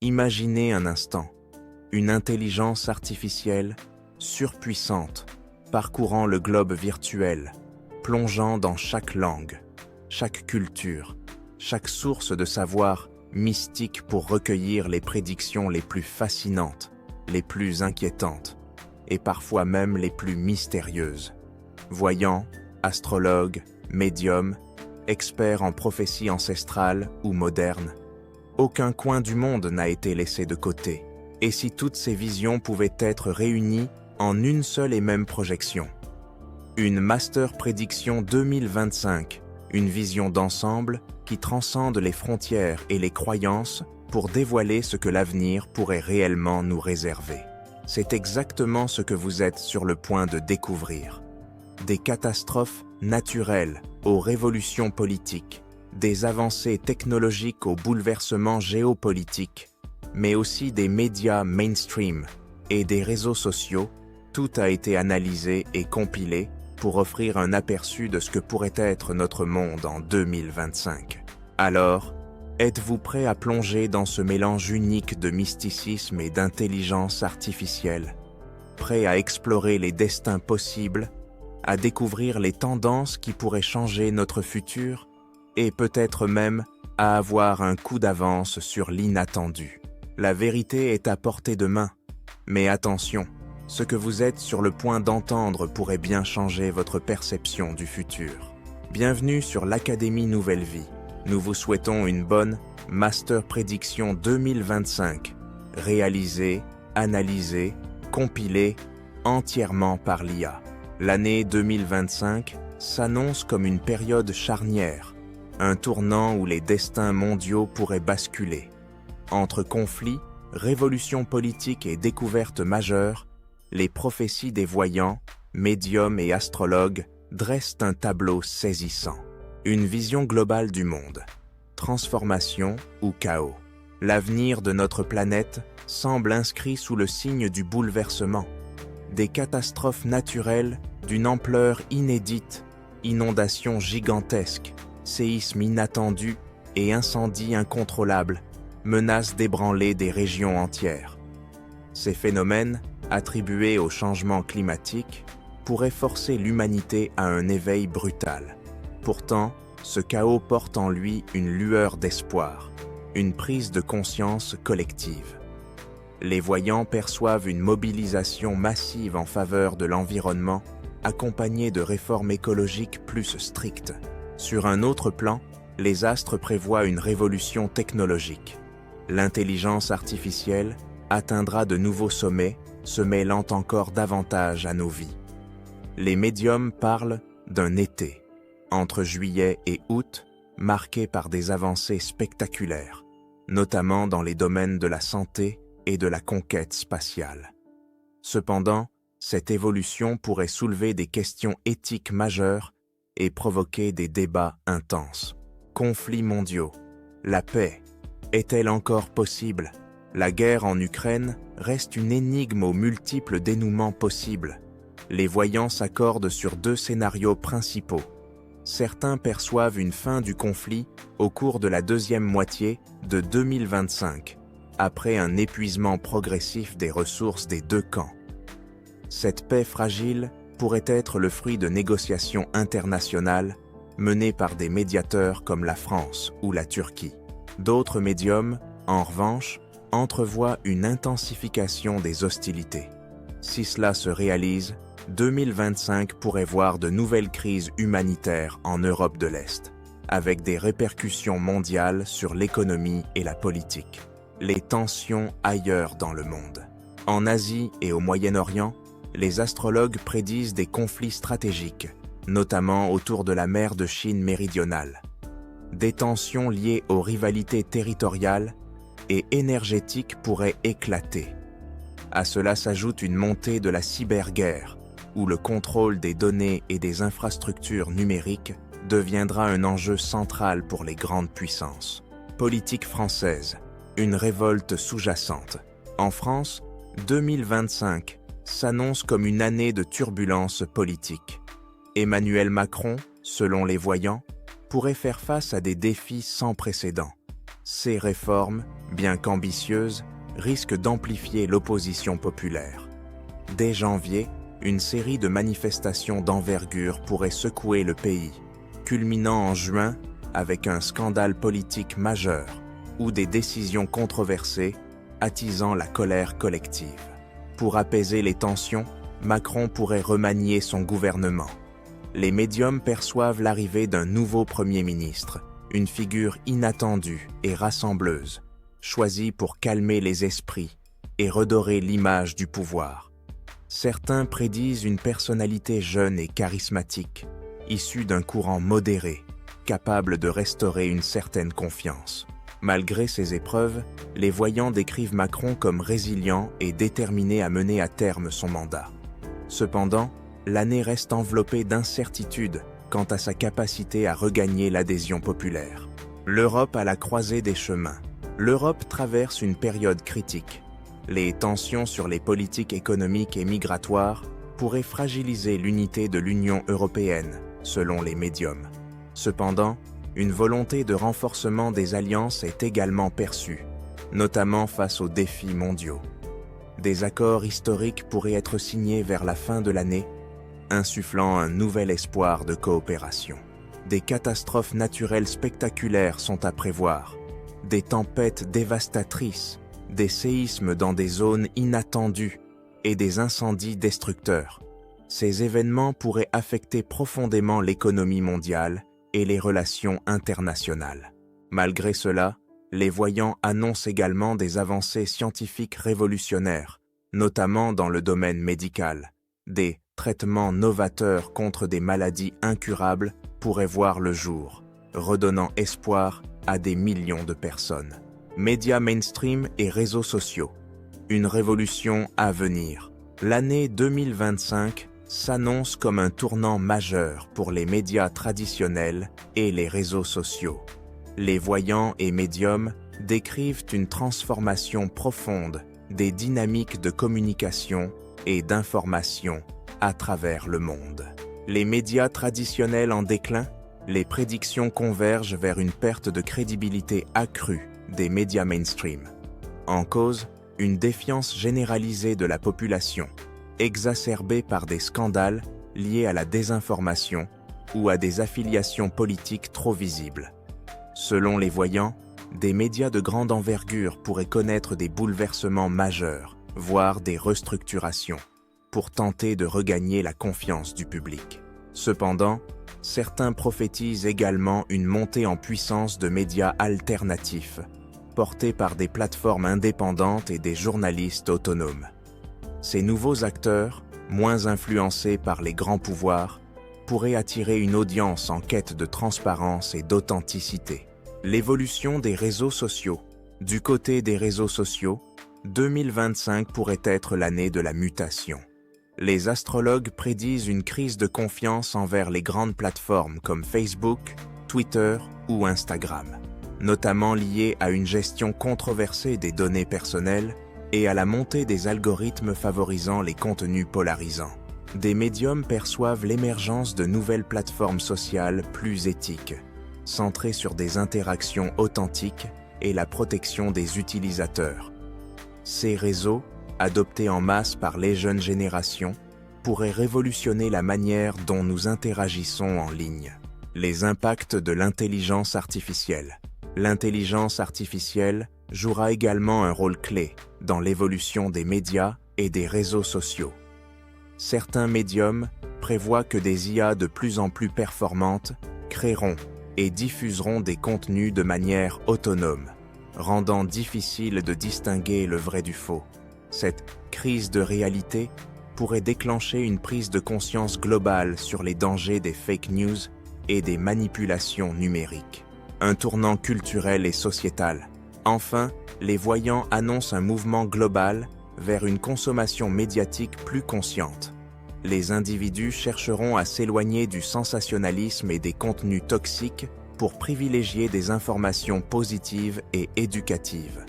Imaginez un instant, une intelligence artificielle surpuissante, parcourant le globe virtuel, plongeant dans chaque langue, chaque culture, chaque source de savoir mystique pour recueillir les prédictions les plus fascinantes, les plus inquiétantes, et parfois même les plus mystérieuses. Voyants, astrologues, médiums, experts en prophétie ancestrale ou moderne, aucun coin du monde n'a été laissé de côté. Et si toutes ces visions pouvaient être réunies en une seule et même projection? Une Master Prédiction 2025, une vision d'ensemble qui transcende les frontières et les croyances pour dévoiler ce que l'avenir pourrait réellement nous réserver. C'est exactement ce que vous êtes sur le point de découvrir. Des catastrophes naturelles aux révolutions politiques, des avancées technologiques aux bouleversements géopolitiques, mais aussi des médias mainstream et des réseaux sociaux, tout a été analysé et compilé pour offrir un aperçu de ce que pourrait être notre monde en 2025. Alors, êtes-vous prêt à plonger dans ce mélange unique de mysticisme et d'intelligence artificielle? Prêt à explorer les destins possibles, à découvrir les tendances qui pourraient changer notre futur et peut-être même à avoir un coup d'avance sur l'inattendu? La vérité est à portée de main, mais attention, ce que vous êtes sur le point d'entendre pourrait bien changer votre perception du futur. Bienvenue sur l'Académie Nouvelle Vie. Nous vous souhaitons une bonne Master Prédiction 2025, réalisée, analysée, compilée entièrement par l'IA. L'année 2025 s'annonce comme une période charnière, un tournant où les destins mondiaux pourraient basculer. Entre conflits, révolutions politiques et découvertes majeures, les prophéties des voyants, médiums et astrologues dressent un tableau saisissant. Une vision globale du monde. Transformation ou chaos. L'avenir de notre planète semble inscrit sous le signe du bouleversement. Des catastrophes naturelles d'une ampleur inédite, inondations gigantesques, séismes inattendus et incendies incontrôlables menacent d'ébranler des régions entières. Ces phénomènes, attribués au changement climatique, pourraient forcer l'humanité à un éveil brutal. Pourtant, ce chaos porte en lui une lueur d'espoir, une prise de conscience collective. Les voyants perçoivent une mobilisation massive en faveur de l'environnement, accompagnée de réformes écologiques plus strictes. Sur un autre plan, les astres prévoient une révolution technologique. L'intelligence artificielle atteindra de nouveaux sommets, se mêlant encore davantage à nos vies. Les médiums parlent d'un été, entre juillet et août, marqué par des avancées spectaculaires, notamment dans les domaines de la santé et de la conquête spatiale. Cependant, cette évolution pourrait soulever des questions éthiques majeures et provoquer des débats intenses. Conflits mondiaux. La paix est-elle encore possible? La guerre en Ukraine reste une énigme aux multiples dénouements possibles. Les voyants s'accordent sur deux scénarios principaux. Certains perçoivent une fin du conflit au cours de la deuxième moitié de 2025, après un épuisement progressif des ressources des deux camps. Cette paix fragile pourrait être le fruit de négociations internationales menées par des médiateurs comme la France ou la Turquie. D'autres médiums, en revanche, entrevoient une intensification des hostilités. Si cela se réalise, 2025 pourrait voir de nouvelles crises humanitaires en Europe de l'Est, avec des répercussions mondiales sur l'économie et la politique. Les tensions ailleurs dans le monde. En Asie et au Moyen-Orient, les astrologues prédisent des conflits stratégiques, notamment autour de la mer de Chine méridionale. Des tensions liées aux rivalités territoriales et énergétiques pourraient éclater. À cela s'ajoute une montée de la cyberguerre, où le contrôle des données et des infrastructures numériques deviendra un enjeu central pour les grandes puissances. Politique française, une révolte sous-jacente. En France, 2025 s'annonce comme une année de turbulences politiques. Emmanuel Macron, selon les voyants, pourrait faire face à des défis sans précédent. Ces réformes, bien qu'ambitieuses, risquent d'amplifier l'opposition populaire. Dès janvier, une série de manifestations d'envergure pourrait secouer le pays, culminant en juin avec un scandale politique majeur ou des décisions controversées attisant la colère collective. Pour apaiser les tensions, Macron pourrait remanier son gouvernement. Les médiums perçoivent l'arrivée d'un nouveau Premier ministre, une figure inattendue et rassembleuse, choisie pour calmer les esprits et redorer l'image du pouvoir. Certains prédisent une personnalité jeune et charismatique, issue d'un courant modéré, capable de restaurer une certaine confiance. Malgré ces épreuves, les voyants décrivent Macron comme résilient et déterminé à mener à terme son mandat. Cependant, l'année reste enveloppée d'incertitudes quant à sa capacité à regagner l'adhésion populaire. L'Europe à la croisée des chemins. L'Europe traverse une période critique. Les tensions sur les politiques économiques et migratoires pourraient fragiliser l'unité de l'Union européenne, selon les médiums. Cependant, une volonté de renforcement des alliances est également perçue, notamment face aux défis mondiaux. Des accords historiques pourraient être signés vers la fin de l'année, insufflant un nouvel espoir de coopération. Des catastrophes naturelles spectaculaires sont à prévoir, des tempêtes dévastatrices, des séismes dans des zones inattendues et des incendies destructeurs. Ces événements pourraient affecter profondément l'économie mondiale et les relations internationales. Malgré cela, les voyants annoncent également des avancées scientifiques révolutionnaires, notamment dans le domaine médical. Des traitements novateurs contre des maladies incurables pourraient voir le jour, redonnant espoir à des millions de personnes. Médias mainstream et réseaux sociaux. Une révolution à venir. L'année 2025 s'annonce comme un tournant majeur pour les médias traditionnels et les réseaux sociaux. Les voyants et médiums décrivent une transformation profonde des dynamiques de communication et d'information à travers le monde. Les médias traditionnels en déclin, les prédictions convergent vers une perte de crédibilité accrue des médias mainstream. En cause, une défiance généralisée de la population, exacerbée par des scandales liés à la désinformation ou à des affiliations politiques trop visibles. Selon les voyants, des médias de grande envergure pourraient connaître des bouleversements majeurs, voire des restructurations, pour tenter de regagner la confiance du public. Cependant, certains prophétisent également une montée en puissance de médias alternatifs, portés par des plateformes indépendantes et des journalistes autonomes. Ces nouveaux acteurs, moins influencés par les grands pouvoirs, pourraient attirer une audience en quête de transparence et d'authenticité. L'évolution des réseaux sociaux. Du côté des réseaux sociaux, 2025 pourrait être l'année de la mutation. Les astrologues prédisent une crise de confiance envers les grandes plateformes comme Facebook, Twitter ou Instagram, notamment liée à une gestion controversée des données personnelles et à la montée des algorithmes favorisant les contenus polarisants. Des médiums perçoivent l'émergence de nouvelles plateformes sociales plus éthiques, centrées sur des interactions authentiques et la protection des utilisateurs. Ces réseaux, adoptés en masse par les jeunes générations, pourraient révolutionner la manière dont nous interagissons en ligne. Les impacts de l'intelligence artificielle. L'intelligence artificielle jouera également un rôle clé dans l'évolution des médias et des réseaux sociaux. Certains médiums prévoient que des IA de plus en plus performantes créeront et diffuseront des contenus de manière autonome, rendant difficile de distinguer le vrai du faux. Cette crise de réalité pourrait déclencher une prise de conscience globale sur les dangers des fake news et des manipulations numériques. Un tournant culturel et sociétal. Enfin, les voyants annoncent un mouvement global vers une consommation médiatique plus consciente. Les individus chercheront à s'éloigner du sensationnalisme et des contenus toxiques pour privilégier des informations positives et éducatives.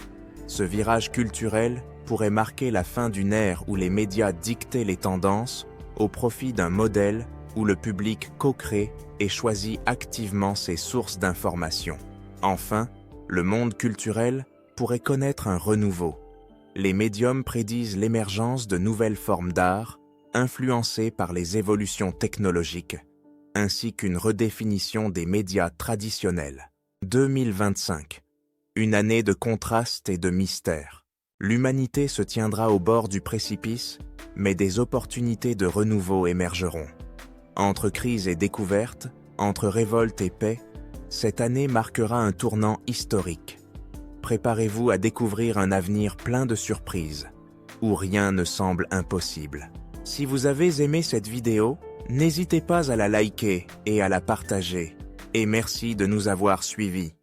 Ce virage culturel pourrait marquer la fin d'une ère où les médias dictaient les tendances au profit d'un modèle où le public co-crée et choisit activement ses sources d'information. Enfin, Le monde culturel pourrait connaître un renouveau. Les médiums prédisent l'émergence de nouvelles formes d'art, influencées par les évolutions technologiques, ainsi qu'une redéfinition des médias traditionnels. 2025. Une année de contraste et de mystère. L'humanité se tiendra au bord du précipice, mais des opportunités de renouveau émergeront. Entre crise et découverte, entre révolte et paix, cette année marquera un tournant historique. Préparez-vous à découvrir un avenir plein de surprises, où rien ne semble impossible. Si vous avez aimé cette vidéo, n'hésitez pas à la liker et à la partager. Et merci de nous avoir suivis.